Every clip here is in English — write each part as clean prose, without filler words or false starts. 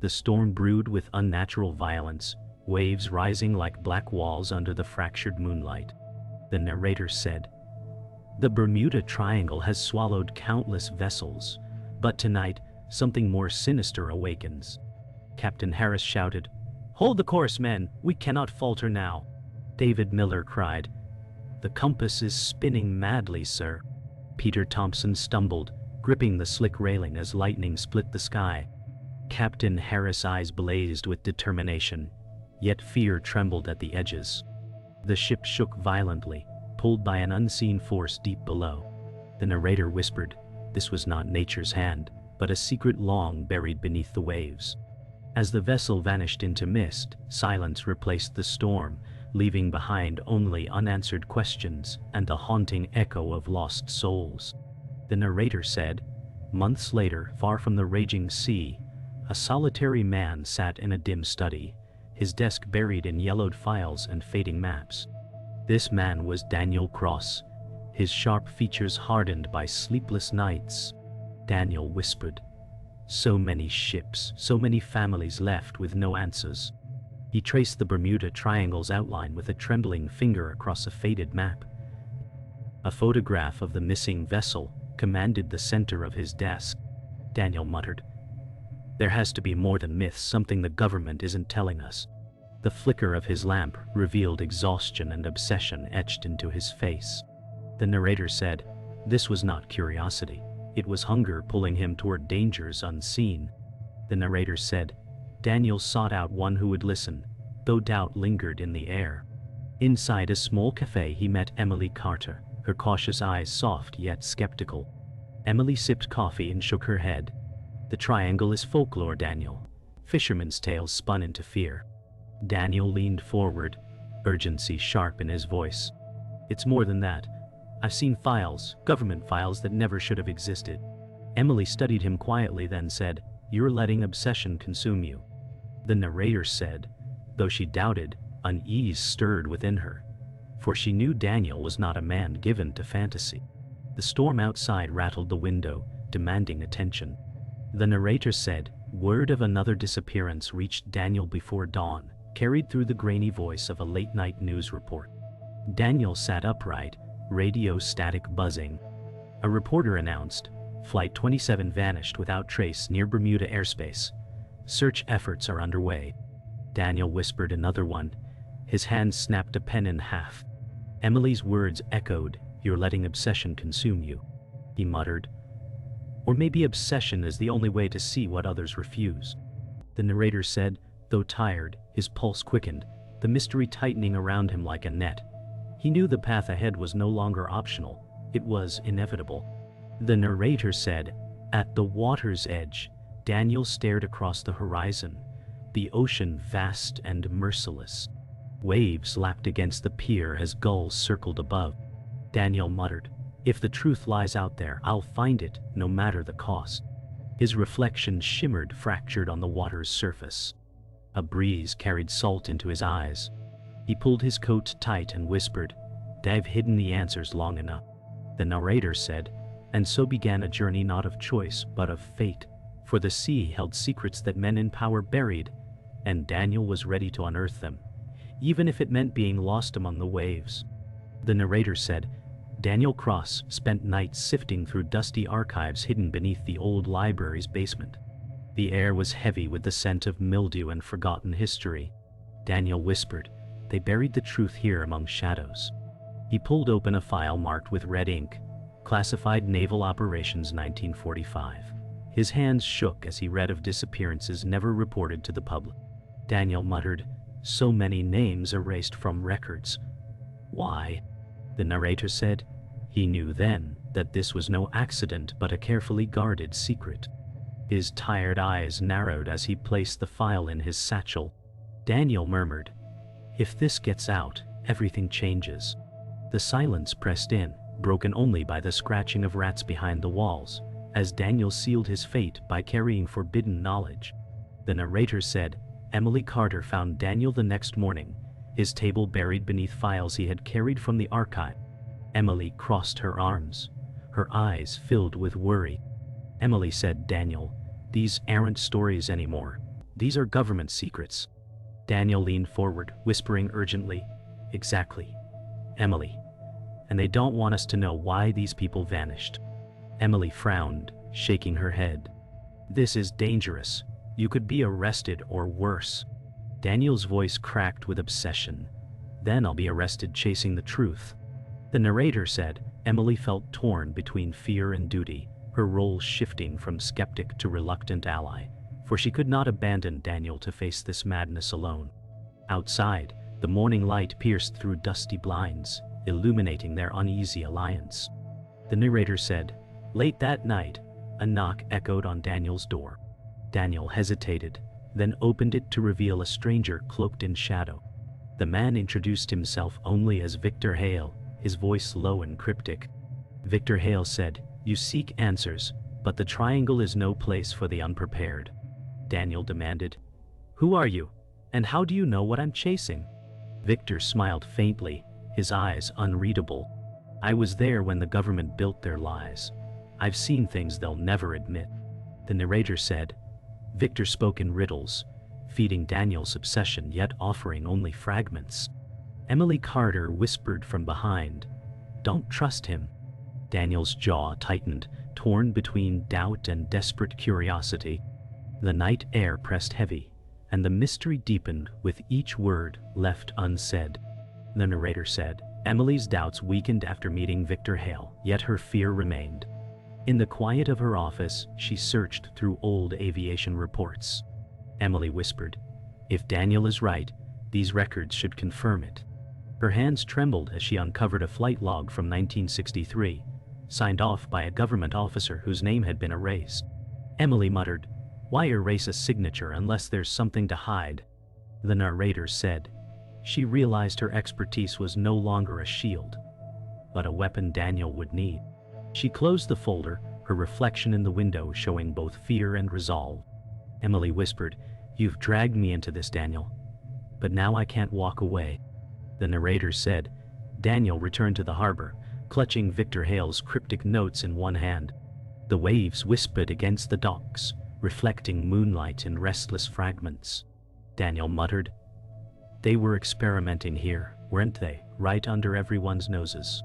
The storm brewed with unnatural violence, waves rising like black walls under the fractured moonlight. The narrator said, "The Bermuda Triangle has swallowed countless vessels, but tonight, something more sinister awakens." Captain Harris shouted, "Hold the course, men! We cannot falter now!" David Miller cried, "The compass is spinning madly, sir." Peter Thompson stumbled, gripping the slick railing as lightning split the sky. Captain Harris' eyes blazed with determination, yet fear trembled at the edges. The ship shook violently, pulled by an unseen force deep below. The narrator whispered, this was not nature's hand, but a secret long buried beneath the waves. As the vessel vanished into mist, silence replaced the storm, leaving behind only unanswered questions and a haunting echo of lost souls. The narrator said, months later, far from the raging sea, a solitary man sat in a dim study, his desk buried in yellowed files and fading maps. This man was Daniel Cross, his sharp features hardened by sleepless nights. Daniel whispered, "So many ships, so many families left with no answers." He traced the Bermuda Triangle's outline with a trembling finger across a faded map. A photograph of the missing vessel commanded the center of his desk. Daniel muttered, "There has to be more than myths, something the government isn't telling us." The flicker of his lamp revealed exhaustion and obsession etched into his face. The narrator said, this was not curiosity. It was hunger pulling him toward dangers unseen. The narrator said, Daniel sought out one who would listen, though doubt lingered in the air. Inside a small cafe he met Emily Carter, her cautious eyes soft yet skeptical. Emily sipped coffee and shook her head. "The triangle is folklore, Daniel." Fishermen's tales spun into fear. Daniel leaned forward, urgency sharp in his voice. "It's more than that. I've seen files, government files that never should have existed." Emily studied him quietly, then said, "You're letting obsession consume you." The narrator said, though she doubted, unease stirred within her, for she knew Daniel was not a man given to fantasy. The storm outside rattled the window, demanding attention. The narrator said, word of another disappearance reached Daniel before dawn, carried through the grainy voice of a late-night news report. Daniel sat upright, radio static buzzing. A reporter announced, Flight 27 vanished without trace near Bermuda airspace. Search efforts are underway. Daniel whispered another one. His hand snapped a pen in half. Emily's words echoed, "You're letting obsession consume you." He muttered, "Or maybe obsession is the only way to see what others refuse." The narrator said, though tired, his pulse quickened, the mystery tightening around him like a net. He knew the path ahead was no longer optional, it was inevitable. The narrator said, at the water's edge, Daniel stared across the horizon, the ocean vast and merciless. Waves lapped against the pier as gulls circled above. Daniel muttered, "If the truth lies out there, I'll find it, no matter the cost." His reflection shimmered fractured on the water's surface. A breeze carried salt into his eyes. He pulled his coat tight and whispered, "I've hidden the answers long enough." The narrator said, and so began a journey not of choice but of fate, for the sea held secrets that men in power buried, and Daniel was ready to unearth them, even if it meant being lost among the waves. The narrator said, Daniel Cross spent nights sifting through dusty archives hidden beneath the old library's basement. The air was heavy with the scent of mildew and forgotten history. Daniel whispered, "They buried the truth here among shadows." He pulled open a file marked with red ink, Classified Naval Operations 1945. His hands shook as he read of disappearances never reported to the public. Daniel muttered, "So many names erased from records. Why?" The narrator said, he knew then that this was no accident but a carefully guarded secret. His tired eyes narrowed as he placed the file in his satchel. Daniel murmured, "If this gets out, everything changes." The silence pressed in, broken only by the scratching of rats behind the walls, as Daniel sealed his fate by carrying forbidden knowledge. The narrator said, Emily Carter found Daniel the next morning, his table buried beneath files he had carried from the archive. Emily crossed her arms, her eyes filled with worry. Emily said, "Daniel, these aren't stories anymore. These are government secrets. Daniel leaned forward, whispering urgently, "Exactly, Emily. And they don't want us to know why these people vanished." Emily frowned, shaking her head. "This is dangerous. You could be arrested or worse." Daniel's voice cracked with obsession. "Then I'll be arrested chasing the truth." The narrator said Emily felt torn between fear and duty, her role shifting from skeptic to reluctant ally, for she could not abandon Daniel to face this madness alone. Outside, the morning light pierced through dusty blinds, illuminating their uneasy alliance. The narrator said, "Late that night, a knock echoed on Daniel's door." Daniel hesitated, then opened it to reveal a stranger cloaked in shadow. The man introduced himself only as Victor Hale, his voice low and cryptic. Victor Hale said, "You seek answers, but the Triangle is no place for the unprepared." Daniel demanded, "Who are you, and how do you know what I'm chasing?" Victor smiled faintly, his eyes unreadable. "I was there when the government built their lies. I've seen things they'll never admit." The narrator said. Victor spoke in riddles, feeding Daniel's obsession yet offering only fragments. Emily Carter whispered from behind, "Don't trust him." Daniel's jaw tightened, torn between doubt and desperate curiosity. The night air pressed heavy, and the mystery deepened with each word left unsaid. The narrator said, Emily's doubts weakened after meeting Victor Hale, yet her fear remained. In the quiet of her office, she searched through old aviation reports. Emily whispered, "If Daniel is right, these records should confirm it." Her hands trembled as she uncovered a flight log from 1963, signed off by a government officer whose name had been erased. Emily muttered, "Why erase a signature unless there's something to hide?" The narrator said, she realized her expertise was no longer a shield, but a weapon Daniel would need. She closed the folder, her reflection in the window showing both fear and resolve. Emily whispered, "You've dragged me into this, Daniel. But now I can't walk away." The narrator said. Daniel returned to the harbor, clutching Victor Hale's cryptic notes in one hand. The waves whispered against the docks, reflecting moonlight in restless fragments. Daniel muttered, "They were experimenting here, weren't they, right under everyone's noses?"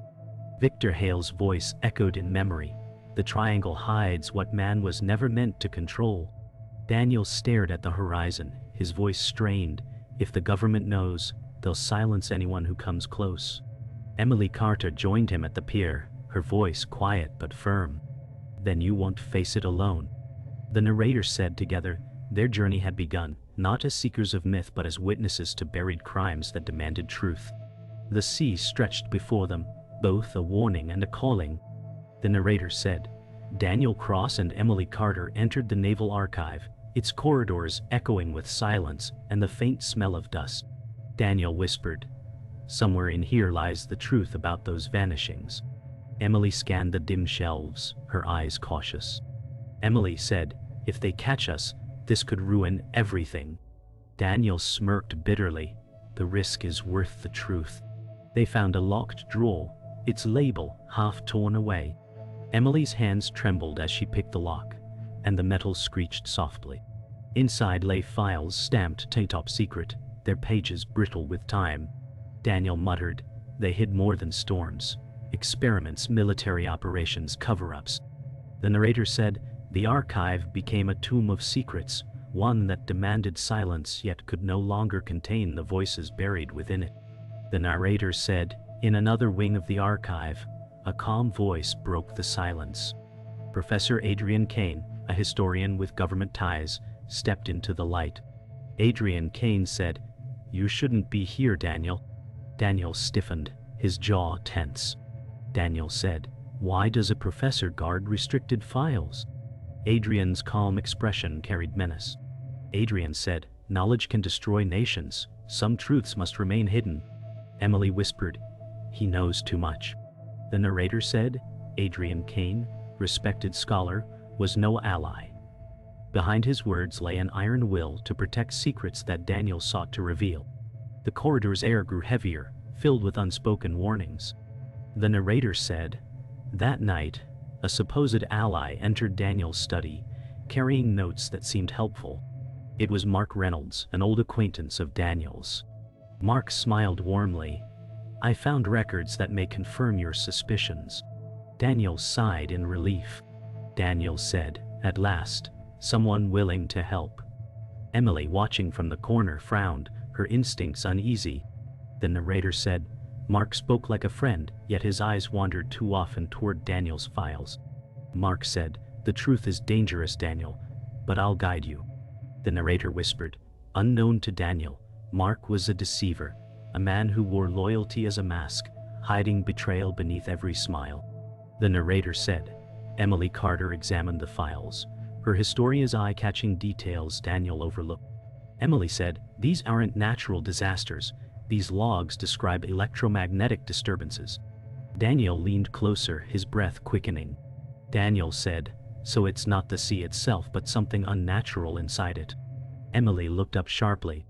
Victor Hale's voice echoed in memory. "The Triangle hides what man was never meant to control." Daniel stared at the horizon, his voice strained. "If the government knows, they'll silence anyone who comes close." Emily Carter joined him at the pier, her voice quiet but firm. "Then you won't face it alone." The narrator said together, their journey had begun, not as seekers of myth but as witnesses to buried crimes that demanded truth. The sea stretched before them, both a warning and a calling. The narrator said, Daniel Cross and Emily Carter entered the Naval Archive, its corridors echoing with silence and the faint smell of dust. Daniel whispered, "Somewhere in here lies the truth about those vanishings." Emily scanned the dim shelves, her eyes cautious. Emily said, "If they catch us, this could ruin everything." Daniel smirked bitterly. "The risk is worth the truth." They found a locked drawer, its label half torn away. Emily's hands trembled as she picked the lock, and the metal screeched softly. Inside lay files stamped "Top Secret," their pages brittle with time. Daniel muttered, "They hid more than storms. Experiments, military operations, cover-ups." The narrator said, "The archive became a tomb of secrets, one that demanded silence yet could no longer contain the voices buried within it." The narrator said, in another wing of the archive, a calm voice broke the silence. Professor Adrian Kane, a historian with government ties, stepped into the light. Adrian Kane said, "You shouldn't be here, Daniel." Daniel stiffened, his jaw tense. Daniel said, "Why does a professor guard restricted files?" Adrian's calm expression carried menace. Adrian said, "Knowledge can destroy nations. Some truths must remain hidden." Emily whispered, "He knows too much." The narrator said, Adrian Kane, respected scholar, was no ally. Behind his words lay an iron will to protect secrets that Daniel sought to reveal. The corridor's air grew heavier, filled with unspoken warnings. The narrator said, that night, a supposed ally entered Daniel's study, carrying notes that seemed helpful. It was Mark Reynolds, an old acquaintance of Daniel's. Mark smiled warmly. I found records that may confirm your suspicions. Daniel sighed in relief. Daniel said, at last, someone willing to help. Emily, watching from the corner, frowned, her instincts uneasy. The narrator said, Mark spoke like a friend, yet his eyes wandered too often toward Daniel's files. Mark said, the truth is dangerous, Daniel, but I'll guide you. The narrator whispered, unknown to Daniel, Mark was a deceiver, a man who wore loyalty as a mask, hiding betrayal beneath every smile. The narrator said. Emily Carter examined the files, her historian's eye-catching details Daniel overlooked. Emily said, these aren't natural disasters. These logs describe electromagnetic disturbances. Daniel leaned closer, his breath quickening. Daniel said, so it's not the sea itself but something unnatural inside it. Emily looked up sharply.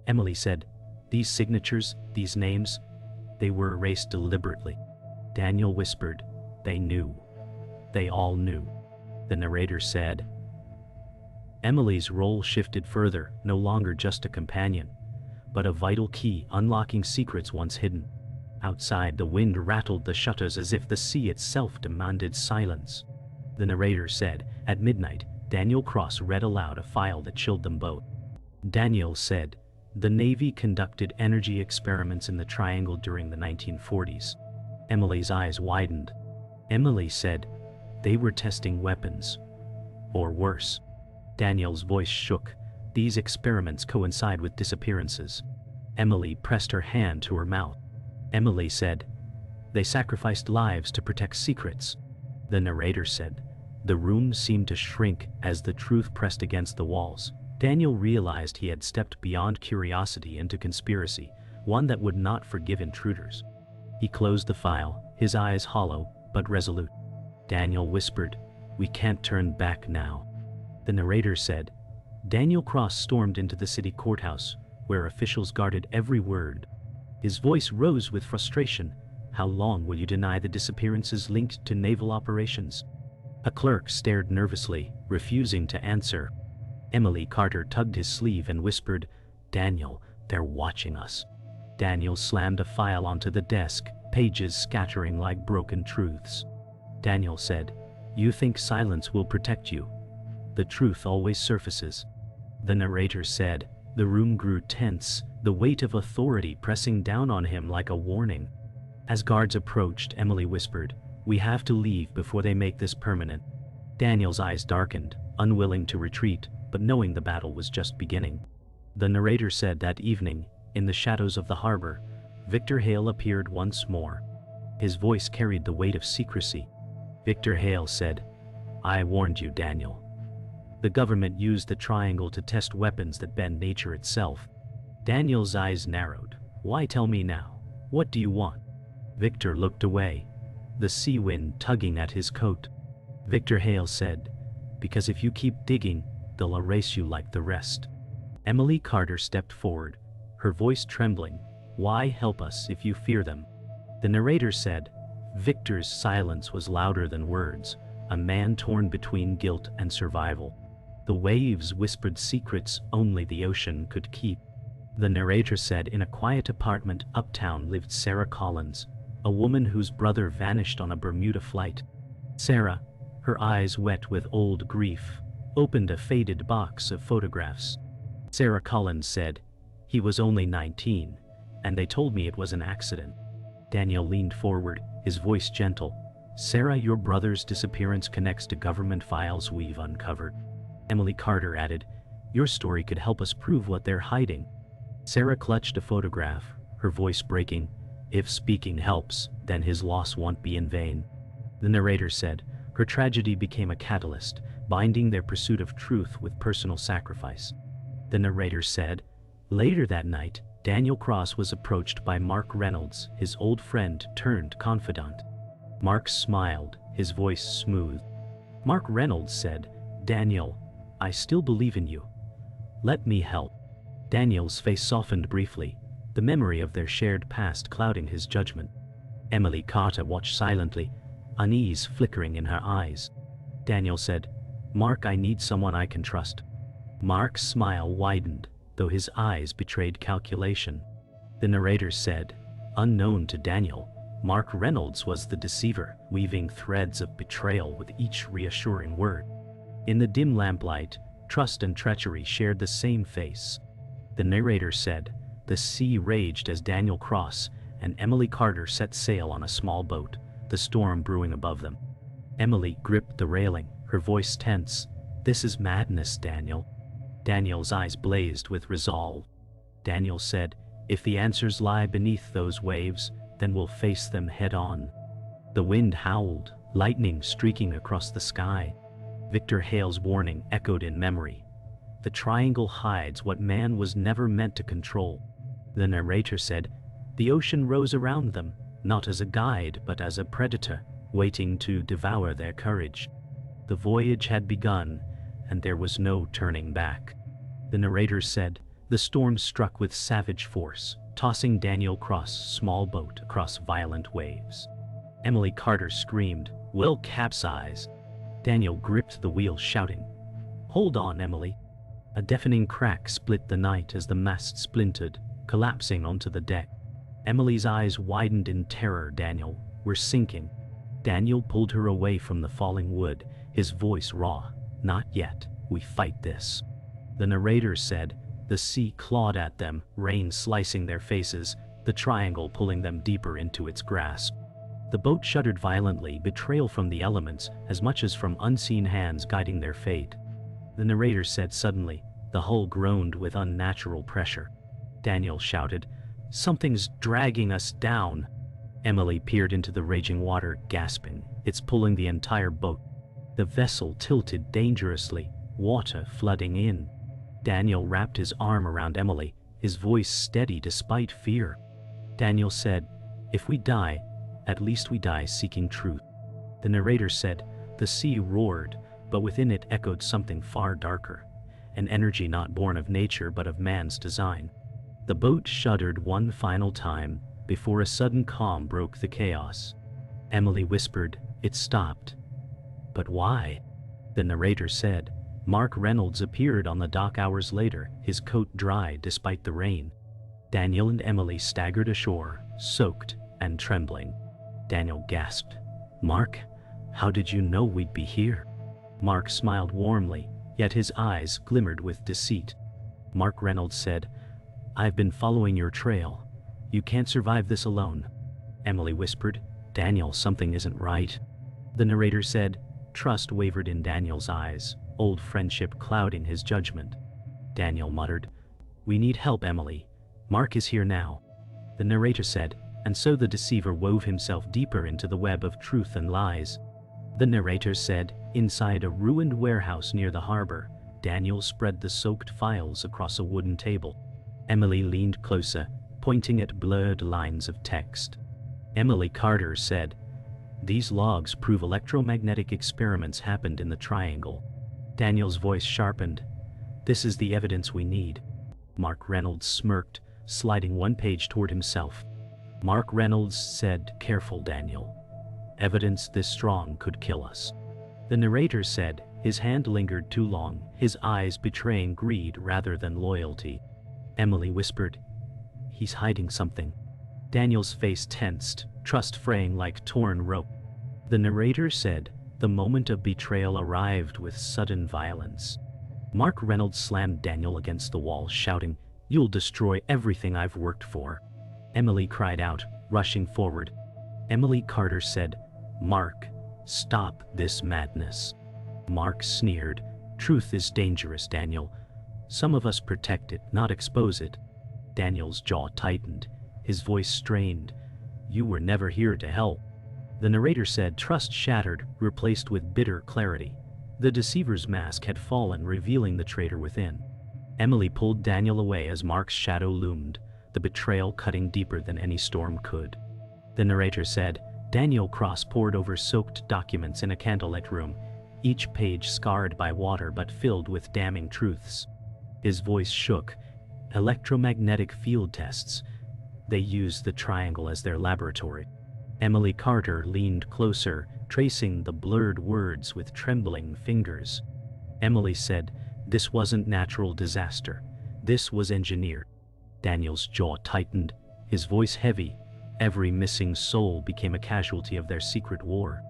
Emily said, these signatures, these names, they were erased deliberately. Daniel whispered, they knew. They all knew. The narrator said. Emily's role shifted further, no longer just a companion, but a vital key unlocking secrets once hidden. Outside, the wind rattled the shutters as if the sea itself demanded silence. The narrator said, at midnight, Daniel Cross read aloud a file that chilled them both. Daniel said, the Navy conducted energy experiments in the Triangle during the 1940s. Emily's eyes widened. Emily said, they were testing weapons. Or worse. Daniel's voice shook. These experiments coincide with disappearances. Emily pressed her hand to her mouth. Emily said, they sacrificed lives to protect secrets. The narrator said, the room seemed to shrink as the truth pressed against the walls. Daniel realized he had stepped beyond curiosity into conspiracy, one that would not forgive intruders. He closed the file, his eyes hollow but resolute. Daniel whispered, we can't turn back now. The narrator said, Daniel Cross stormed into the city courthouse, where officials guarded every word. His voice rose with frustration. How long will you deny the disappearances linked to naval operations? A clerk stared nervously, refusing to answer. Emily Carter tugged his sleeve and whispered, Daniel, they're watching us. Daniel slammed a file onto the desk, pages scattering like broken truths. Daniel said, you think silence will protect you? The truth always surfaces. The narrator said. The room grew tense, the weight of authority pressing down on him like a warning. As guards approached, Emily whispered, we have to leave before they make this permanent. Daniel's eyes darkened, unwilling to retreat, but knowing the battle was just beginning. The narrator said that evening, in the shadows of the harbor, Victor Hale appeared once more. His voice carried the weight of secrecy. Victor Hale said, I warned you, Daniel. The government used the Triangle to test weapons that bend nature itself. Daniel's eyes narrowed. Why tell me now? What do you want? Victor looked away, the sea wind tugging at his coat. Victor Hale said, because if you keep digging, they'll erase you like the rest. Emily Carter stepped forward, her voice trembling. Why help us if you fear them? The narrator said, Victor's silence was louder than words, a man torn between guilt and survival. The waves whispered secrets only the ocean could keep. The narrator said in a quiet apartment uptown lived Sarah Collins, a woman whose brother vanished on a Bermuda flight. Sarah, her eyes wet with old grief, opened a faded box of photographs. Sarah Collins said, he was only 19, and they told me it was an accident. Daniel leaned forward, his voice gentle. Sarah, your brother's disappearance connects to government files we've uncovered. Emily Carter added, your story could help us prove what they're hiding. Sarah clutched a photograph, her voice breaking. If speaking helps, then his loss won't be in vain. The narrator said, her tragedy became a catalyst, binding their pursuit of truth with personal sacrifice. The narrator said, later that night, Daniel Cross was approached by Mark Reynolds, his old friend turned confidant. Mark smiled, his voice smooth. Mark Reynolds said, Daniel, I still believe in you. Let me help. Daniel's face softened briefly, the memory of their shared past clouding his judgment. Emily Carter watched silently, unease flickering in her eyes. Daniel said, Mark, I need someone I can trust. Mark's smile widened, though his eyes betrayed calculation. The narrator said, unknown to Daniel, Mark Reynolds was the deceiver, weaving threads of betrayal with each reassuring word. In the dim lamplight, trust and treachery shared the same face. The narrator said, the sea raged as Daniel Cross and Emily Carter set sail on a small boat, the storm brewing above them. Emily gripped the railing, her voice tense. This is madness, Daniel. Daniel's eyes blazed with resolve. Daniel said, if the answers lie beneath those waves, then we'll face them head on. The wind howled, lightning streaking across the sky. Victor Hale's warning echoed in memory. The triangle hides what man was never meant to control. The narrator said, the ocean rose around them, not as a guide but as a predator, waiting to devour their courage. The voyage had begun, and there was no turning back. The narrator said, the storm struck with savage force, tossing Daniel Cross' small boat across violent waves. Emily Carter screamed, we'll capsize. Daniel gripped the wheel, shouting, hold on, Emily. A deafening crack split the night as the mast splintered, collapsing onto the deck. Emily's eyes widened in terror. Daniel, we're sinking. Daniel pulled her away from the falling wood, his voice raw. Not yet, we fight this. The narrator said, the sea clawed at them, rain slicing their faces, the triangle pulling them deeper into its grasp. The boat shuddered violently, betrayal from the elements as much as from unseen hands guiding their fate. The narrator said suddenly, the hull groaned with unnatural pressure. Daniel shouted, something's dragging us down. Emily peered into the raging water, gasping, it's pulling the entire boat. The vessel tilted dangerously, water flooding in. Daniel wrapped his arm around Emily, his voice steady despite fear. Daniel said, if we die, at least we die seeking truth. The narrator said, the sea roared, but within it echoed something far darker, an energy not born of nature but of man's design. The boat shuddered one final time before a sudden calm broke the chaos. Emily whispered, it stopped. But why? The narrator said, Mark Reynolds appeared on the dock hours later, his coat dry despite the rain. Daniel and Emily staggered ashore, soaked and trembling. Daniel gasped, Mark, how did you know we'd be here? Mark smiled warmly, yet his eyes glimmered with deceit. Mark Reynolds said, I've been following your trail. You can't survive this alone. Emily whispered, Daniel, something isn't right. The narrator said, trust wavered in Daniel's eyes, old friendship clouding his judgment. Daniel muttered, we need help, Emily. Mark is here now. The narrator said, and so the deceiver wove himself deeper into the web of truth and lies. The narrator said, inside a ruined warehouse near the harbor, Daniel spread the soaked files across a wooden table. Emily leaned closer, pointing at blurred lines of text. Emily Carter said, these logs prove electromagnetic experiments happened in the triangle. Daniel's voice sharpened, this is the evidence we need. Mark Reynolds smirked, sliding one page toward himself. Mark Reynolds said, careful, Daniel. Evidence this strong could kill us. The narrator said, his hand lingered too long, his eyes betraying greed rather than loyalty. Emily whispered, he's hiding something. Daniel's face tensed, trust fraying like torn rope. The narrator said, the moment of betrayal arrived with sudden violence. Mark Reynolds slammed Daniel against the wall, shouting, you'll destroy everything I've worked for. Emily cried out, rushing forward. Emily Carter said, Mark, stop this madness. Mark sneered, truth is dangerous, Daniel. Some of us protect it, not expose it. Daniel's jaw tightened, his voice strained. You were never here to help. The narrator said, trust shattered, replaced with bitter clarity. The deceiver's mask had fallen, revealing the traitor within. Emily pulled Daniel away as Mark's shadow loomed, the betrayal cutting deeper than any storm could. The narrator said, Daniel Cross pored over soaked documents in a candlelit room, each page scarred by water but filled with damning truths. His voice shook. Electromagnetic field tests. They used the triangle as their laboratory. Emily Carter leaned closer, tracing the blurred words with trembling fingers. Emily said, This wasn't natural disaster. This was engineered. Daniel's jaw tightened, his voice heavy. Every missing soul became a casualty of their secret war.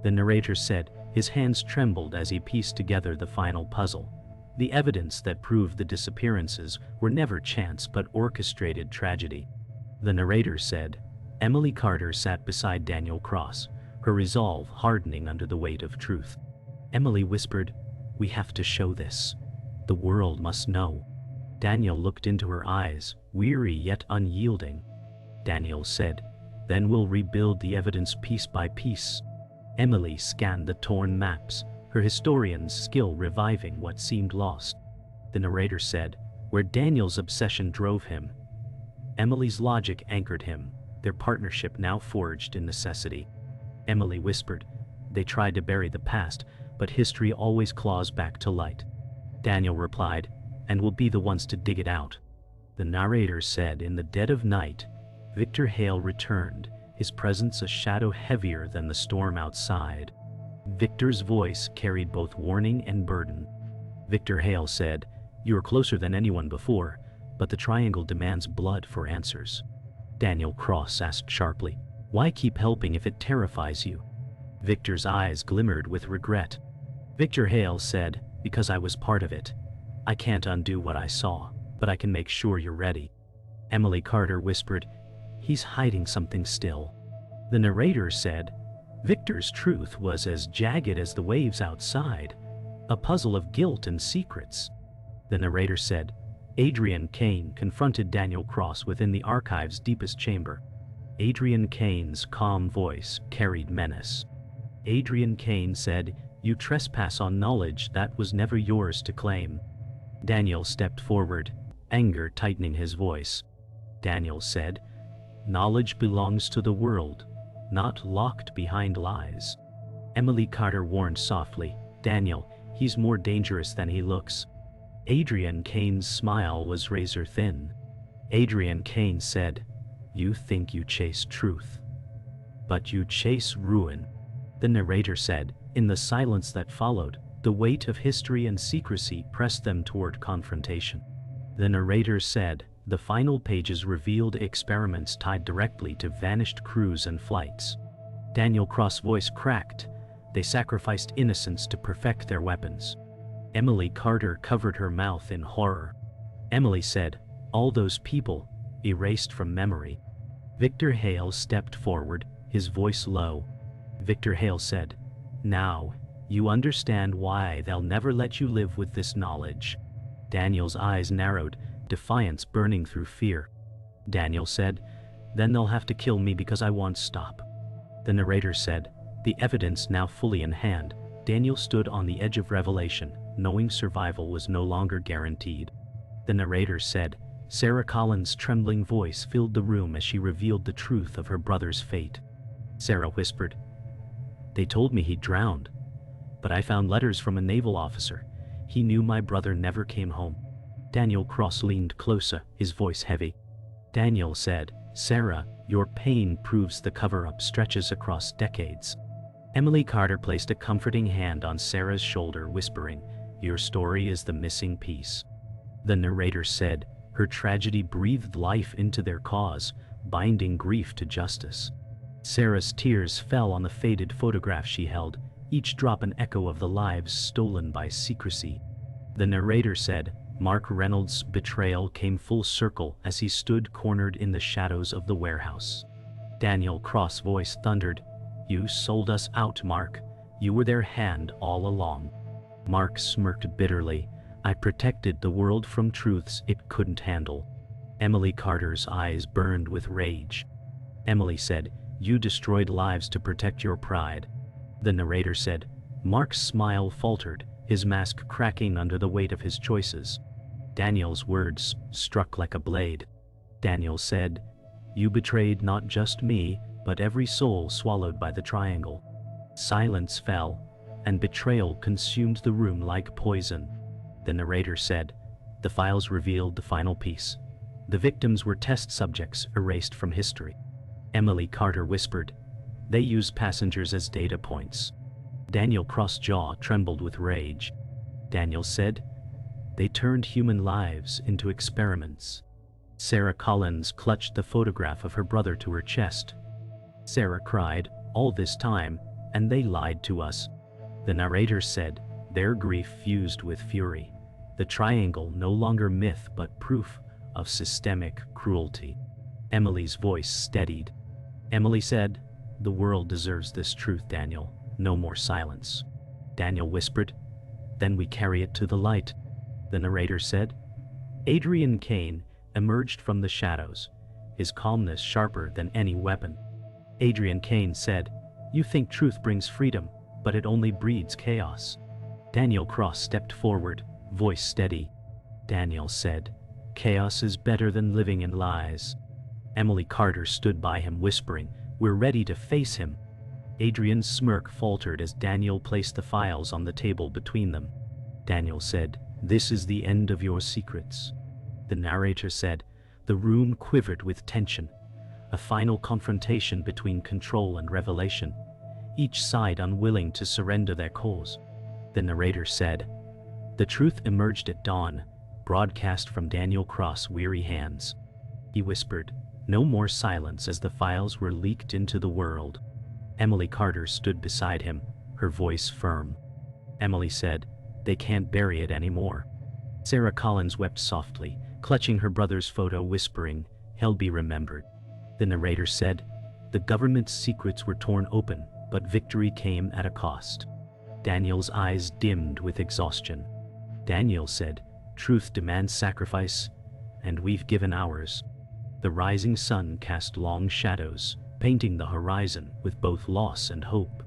The narrator said, his hands trembled as he pieced together the final puzzle. The evidence that proved the disappearances were never chance but orchestrated tragedy. The narrator said, Emily Carter sat beside Daniel Cross, her resolve hardening under the weight of truth. Emily whispered, "We have to show this. The world must know." Daniel looked into her eyes, weary yet unyielding. Daniel said, "Then we'll rebuild the evidence piece by piece." Emily scanned the torn maps, her historian's skill reviving what seemed lost. The narrator said, "Where Daniel's obsession drove him, Emily's logic anchored him, their partnership now forged in necessity." Emily whispered, "They tried to bury the past, but history always claws back to light." Daniel replied, "And we'll be the ones to dig it out." The narrator said, in the dead of night, Victor Hale returned, his presence a shadow heavier than the storm outside. Victor's voice carried both warning and burden. Victor Hale said, "You are closer than anyone before, but the triangle demands blood for answers." Daniel Cross asked sharply, "Why keep helping if it terrifies you?" Victor's eyes glimmered with regret. Victor Hale said, "Because I was part of it. I can't undo what I saw, but I can make sure you're ready." Emily Carter whispered, "He's hiding something still." The narrator said, "Victor's truth was as jagged as the waves outside, a puzzle of guilt and secrets." The narrator said, Adrian Kane confronted Daniel Cross within the archive's deepest chamber. Adrian Kane's calm voice carried menace. Adrian Kane said, "You trespass on knowledge that was never yours to claim." Daniel stepped forward, anger tightening his voice. Daniel said, "Knowledge belongs to the world, not locked behind lies." Emily Carter warned softly, "Daniel, he's more dangerous than he looks." Adrian Kane's smile was razor thin. Adrian Kane said, "You think you chase truth, but you chase ruin." The narrator said, in the silence that followed, the weight of history and secrecy pressed them toward confrontation. The narrator said, the final pages revealed experiments tied directly to vanished crews and flights. Daniel Cross' voice cracked. They sacrificed innocence to perfect their weapons. Emily Carter covered her mouth in horror. Emily said, "All those people, erased from memory." Victor Hale stepped forward, his voice low. Victor Hale said, "Now, you understand why they'll never let you live with this knowledge." Daniel's eyes narrowed, defiance burning through fear. Daniel said, "Then they'll have to kill me because I won't stop." The narrator said, the evidence now fully in hand, Daniel stood on the edge of revelation, knowing survival was no longer guaranteed. The narrator said, Sarah Collins' trembling voice filled the room as she revealed the truth of her brother's fate. Sarah whispered, "They told me he drowned, but I found letters from a naval officer. He knew my brother never came home." Daniel Cross leaned closer, his voice heavy. Daniel said, "Sarah, your pain proves the cover-up stretches across decades." Emily Carter placed a comforting hand on Sarah's shoulder, whispering, "Your story is the missing piece." The narrator said, her tragedy breathed life into their cause, binding grief to justice. Sarah's tears fell on the faded photograph she held, each drop an echo of the lives stolen by secrecy. The narrator said, Mark Reynolds' betrayal came full circle as he stood cornered in the shadows of the warehouse. Daniel Cross' voice thundered, "You sold us out, Mark. You were their hand all along." Mark smirked bitterly. "I protected the world from truths it couldn't handle." Emily Carter's eyes burned with rage. Emily said, "You destroyed lives to protect your pride." The narrator said, Mark's smile faltered, his mask cracking under the weight of his choices. Daniel's words struck like a blade. Daniel said, "You betrayed not just me, but every soul swallowed by the triangle." Silence fell, and betrayal consumed the room like poison. The narrator said, "The files revealed the final piece. The victims were test subjects erased from history." Emily Carter whispered, "They used passengers as data points." Daniel Cross' jaw trembled with rage. Daniel said, They turned human lives into experiments. Sarah Collins clutched the photograph of her brother to her chest. Sarah cried, "All this time, and they lied to us." The narrator said, their grief fused with fury. The triangle no longer myth but proof of systemic cruelty. Emily's voice steadied. Emily said, "The world deserves this truth, Daniel. No more silence." Daniel whispered, "Then we carry it to the light." The narrator said. Adrian Kane emerged from the shadows, his calmness sharper than any weapon. Adrian Kane said, "You think truth brings freedom, but it only breeds chaos." Daniel Cross stepped forward, voice steady. Daniel said, "Chaos is better than living in lies." Emily Carter stood by him whispering, "We're ready to face him." Adrian's smirk faltered as Daniel placed the files on the table between them. Daniel said, "This is the end of your secrets." The narrator said, the room quivered with tension, a final confrontation between control and revelation, each side unwilling to surrender their cause. The narrator said, "The truth emerged at dawn, broadcast from Daniel Cross' weary hands." He whispered, no more silence as the files were leaked into the world. Emily Carter stood beside him, her voice firm. Emily said, "They can't bury it anymore." Sarah Collins wept softly, clutching her brother's photo, whispering, "He'll be remembered." The narrator said, "The government's secrets were torn open, but victory came at a cost." Daniel's eyes dimmed with exhaustion. Daniel said, "Truth demands sacrifice, and we've given ours." The rising sun cast long shadows, painting the horizon with both loss and hope.